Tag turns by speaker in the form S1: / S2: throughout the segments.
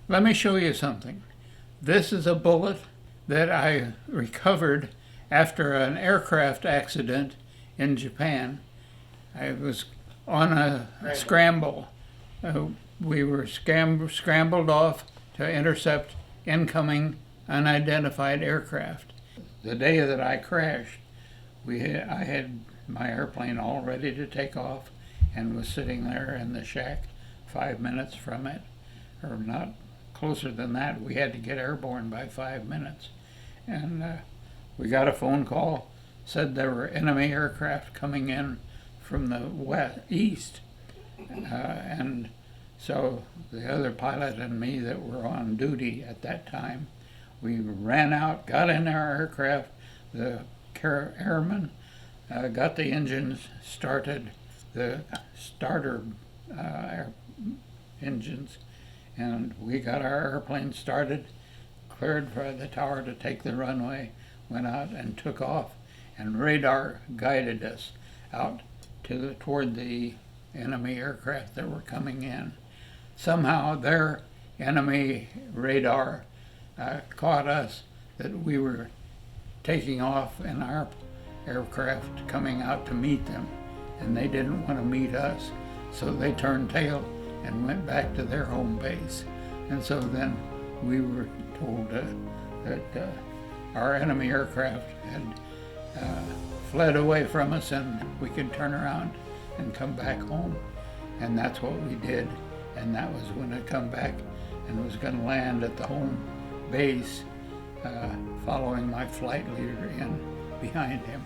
S1: Let me show you something. This is a bullet that I recovered after an aircraft accident in Japan. I was on a scramble. We were scrambled off to intercept incoming unidentified aircraft. The day that I crashed, I had my airplane all ready to take off and was sitting there in the shack 5 minutes from it, or not closer than that. We had to get airborne by 5 minutes. And we got a phone call, said there were enemy aircraft coming in from the east. And so the other pilot and me that were on duty at that time, we ran out, got in our aircraft. The airman got the engines started, the starter engines, and we got our airplane started, cleared for the tower to take the runway, went out and took off, and radar guided us out toward the enemy aircraft that were coming in. Somehow their enemy radar caught us, that we were taking off in our aircraft coming out to meet them, and they didn't want to meet us, so they turned tail and went back to their home base. And so then we were told that our enemy aircraft had fled away from us and we could turn around and come back home. And that's what we did. And that was when I come back and was going to land at the home base, following my flight leader in behind him,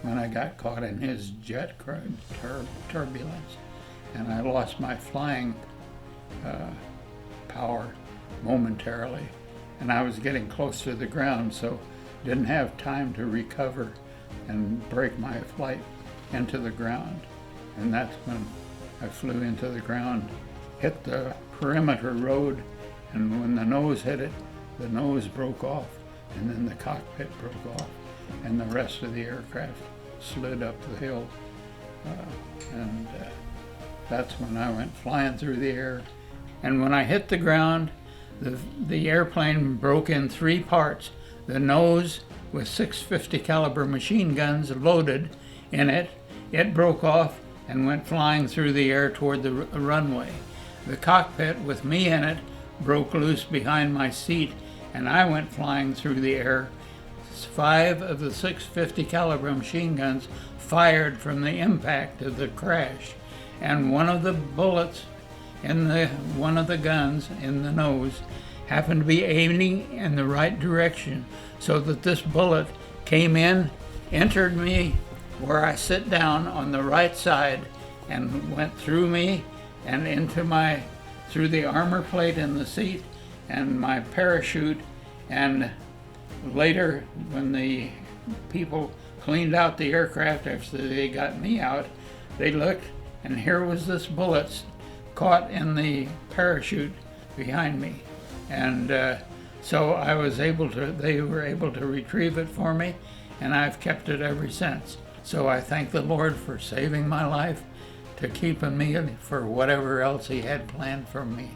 S1: when I got caught in his jet turbulence. And I lost my flying power momentarily. And I was getting close to the ground, so didn't have time to recover and break my flight into the ground. And that's when I flew into the ground, hit the perimeter road, and when the nose hit it, the nose broke off, and then the cockpit broke off, and the rest of the aircraft slid up the hill. That's when I went flying through the air. And when I hit the ground, the airplane broke in 3 parts. The nose with 650 caliber machine guns loaded in it, it broke off and went flying through the air toward the runway. The cockpit with me in it broke loose behind my seat, and I went flying through the air. 5 of the 650 caliber machine guns fired from the impact of the crash, and one of the bullets in one of the guns in the nose happened to be aiming in the right direction, so that this bullet came in, entered me where I sit down on the right side, and went through me and through the armor plate in the seat and my parachute. And later, when the people cleaned out the aircraft after they got me out, they looked, and here was this bullet caught in the parachute behind me. And so they were able to retrieve it for me, and I've kept it ever since. So I thank the Lord for saving my life, to keeping me for whatever else He had planned for me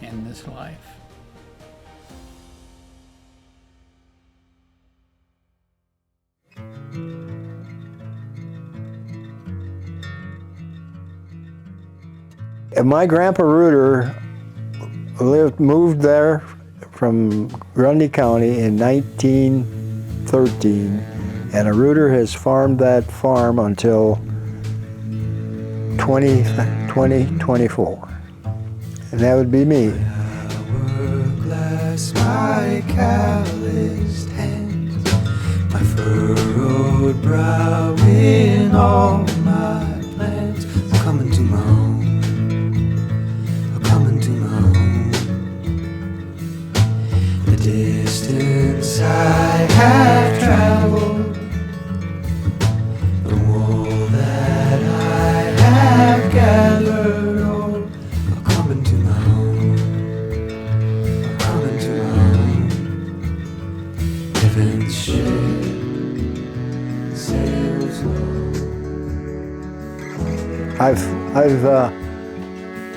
S1: in this life.
S2: My grandpa Reuter moved there from Grundy County in 1913, and Reuter has farmed that farm until 2024, and that would be me.
S3: Hourglass, my calloused hands, my furrowed brow in all my plans. I'm coming to my own, I'm coming to my own. The distance I have traveled, the wool that I have gathered, all I'm coming to my own, I'm coming to my own. Heaven's ship sails low.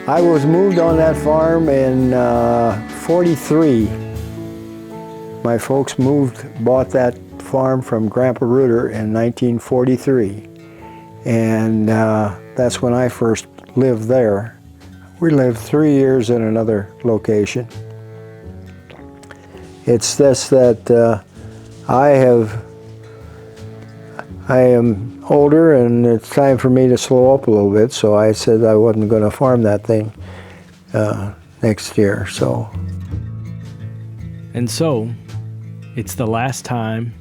S2: I was moved on that farm in 43. My folks bought that farm from Grandpa Reuter in 1943. And that's when I first lived there. We lived 3 years in another location. It's this that I am older and it's time for me to slow up a little bit, so I said I wasn't going to farm that thing next year.
S4: And so, it's the last time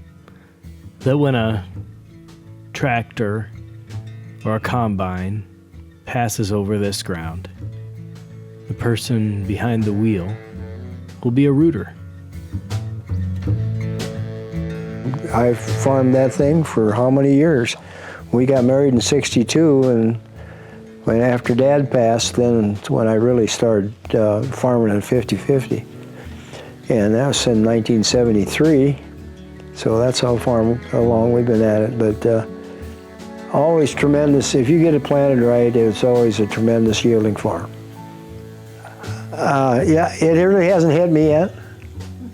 S4: that when a tractor or a combine passes over this ground, the person behind the wheel will be a rooter.
S2: I farmed that thing for how many years? We got married in '62, and after Dad passed, then when I really started farming at 50-50. And that was in 1973, so that's how long we've been at it. But always tremendous. If you get it planted right, it's always a tremendous yielding farm. Yeah, it really hasn't hit me yet.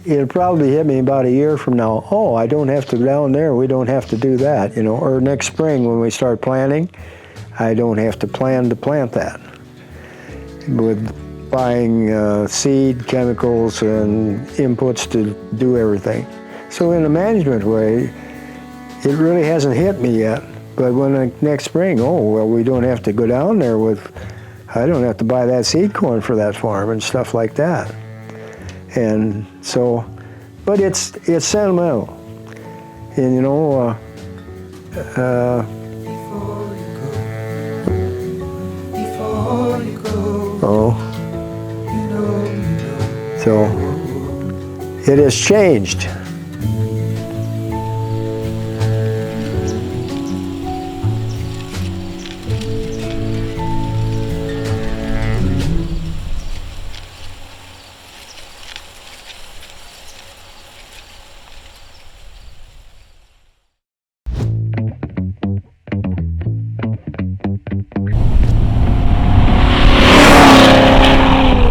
S2: It'll probably hit me about a year from now. Oh, I don't have to go down there. We don't have to do that, you know. Or next spring when we start planting, I don't have to plan to plant that. With buying seed, chemicals, and inputs to do everything. So in a management way, it really hasn't hit me yet. But when next spring, oh, well, we don't have to go down there I don't have to buy that seed corn for that farm and stuff like that. And so, but it's sentimental. And you know, so it has changed.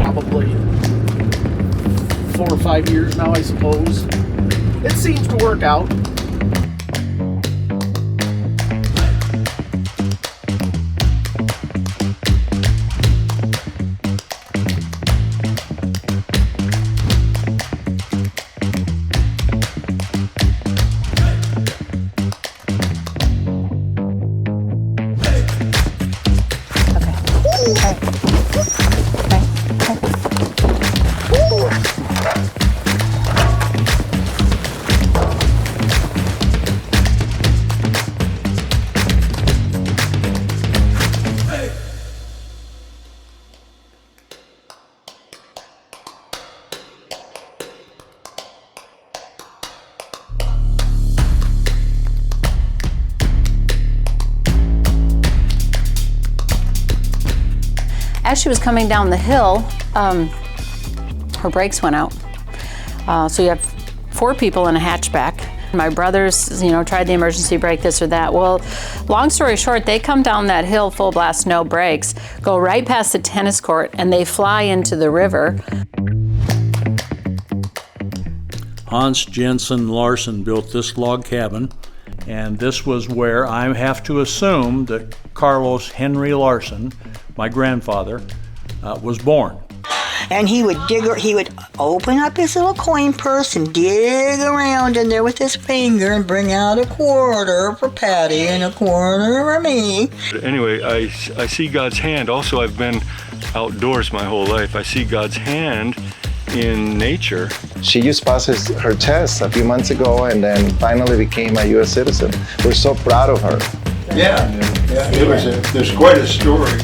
S5: Probably 4 or 5 years now, I suppose. It seems to work out.
S6: As she was coming down the hill, her brakes went out. So you have 4 people in a hatchback. My brothers, tried the emergency brake, this or that. Well, long story short, they come down that hill full blast, no brakes, go right past the tennis court, and they fly into the river.
S7: Hans Jensen Larson built this log cabin, and this was where I have to assume that Carlos Henry Larson, my grandfather, was born.
S8: And he would open up his little coin purse and dig around in there with his finger and bring out a quarter for Patty and a quarter for me.
S9: Anyway, I see God's hand. Also, I've been outdoors my whole life. I see God's hand in nature.
S10: She just passed her test a few months ago and then finally became a U.S. citizen. We're so proud of her.
S11: Yeah. There's quite a story.